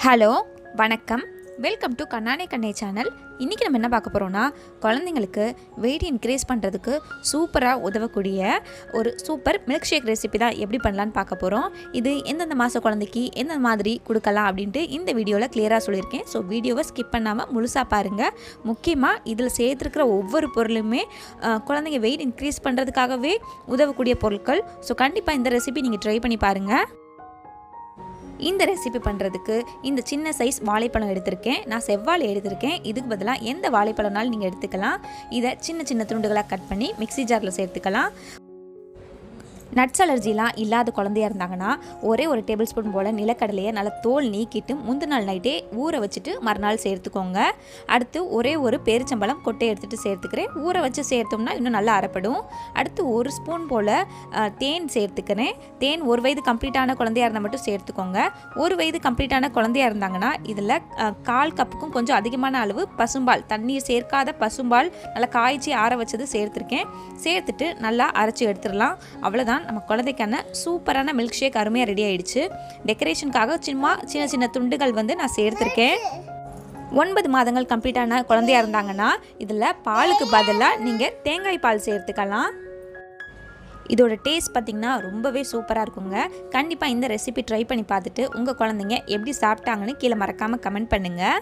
Hello வணக்கம், welcome to Kannana கண்ணே channel. இன்றைக்கி நம்ம என்ன பார்க்க போகிறோன்னா, குழந்தைங்களுக்கு வெயிட் இன்க்ரீஸ் பண்ணுறதுக்கு சூப்பராக உதவக்கூடிய ஒரு சூப்பர் மில்க் ஷேக் ரெசிபி தான் எப்படி பண்ணலான்னு பார்க்க போகிறோம். இது எந்தெந்த மாத குழந்தைக்கு எந்த மாதிரி கொடுக்கலாம் அப்படின்ட்டு இந்த வீடியோவில் கிளியராக சொல்லியிருக்கேன். ஸோ வீடியோவை ஸ்கிப் பண்ணாமல் முழுசாக பாருங்கள். முக்கியமாக இதில் சேர்த்துருக்கிற ஒவ்வொரு பொருளுமே குழந்தைங்க வெயிட் இன்க்ரீஸ் பண்ணுறதுக்காகவே உதவக்கூடிய பொருட்கள். ஸோ கண்டிப்பாக இந்த ரெசிபி நீங்கள் ட்ரை பண்ணி பாருங்கள். இந்த ரெசிபி பண்ணுறதுக்கு இந்த சின்ன சைஸ் வாழைப்பழம் எடுத்திருக்கேன். நான் செவ்வாழை எடுத்திருக்கேன். இதுக்கு பதிலாக எந்த வாழைப்பழம்னாலும் நீங்கள் எடுத்துக்கலாம். இதை சின்ன சின்ன துண்டுகளாக கட் பண்ணி மிக்ஸி ஜாரில் சேர்த்துக்கலாம். நட்ஸ் அலர்ஜிலாம் இல்லாத குழந்தையாக இருந்தாங்கன்னா ஒரே ஒரு டேபிள் ஸ்பூன் போல் நிலக்கடலையை நல்லா தோல் நீக்கிட்டு முந்தின நாள் நைட்டே ஊற வச்சுட்டு மறுநாள் சேர்த்துக்கோங்க. அடுத்து ஒரே ஒரு பேரிச்சம்பழம் கொட்டை எடுத்துகிட்டு சேர்த்துக்கிறேன். ஊற வச்சு சேர்த்தோம்னா இன்னும் நல்லா அரைப்படும். அடுத்து ஒரு ஸ்பூன் போல் தேன் சேர்த்துக்கிறேன். தேன் 1 வயது கம்ப்ளீட்டான குழந்தையாக இருந்தால் மட்டும் சேர்த்துக்கோங்க. 1 வயது கம்ப்ளீட்டான குழந்தையாக இருந்தாங்கன்னா இதில் 1/4 கப்புக்கும் கொஞ்சம் அதிகமான அளவு பசும்பால், தண்ணீர் சேர்க்காத பசும்பால் நல்லா காய்ச்சி ஆற வச்சது சேர்த்துருக்கேன். சேர்த்துட்டு நல்லா அரைச்சி எடுத்துடலாம். அவ்வளோதான், நம்ம குழந்தைக்கான சூப்பரான மில்க் ஷேக் அருமையாக ரெடி ஆகிடுச்சு. டெக்கரேஷனுக்காக சின்ன சின்ன துண்டுகள் நான் சேர்த்துருக்கேன். 9 மாதங்கள் கம்ப்ளீட்டான குழந்தையாக இருந்தாங்கன்னா இதில் பாலுக்கு பதிலாக நீங்கள் தேங்காய் பால் சேர்த்துக்கலாம். இதோட டேஸ்ட் பார்த்திங்கன்னா ரொம்பவே சூப்பராக இருக்குங்க. கண்டிப்பாக இந்த ரெசிபி ட்ரை பண்ணி பார்த்துட்டு உங்கள் குழந்தைங்க எப்படி சாப்பிட்டாங்கன்னு கீழே மறக்காமல் கமெண்ட் பண்ணுங்கள்.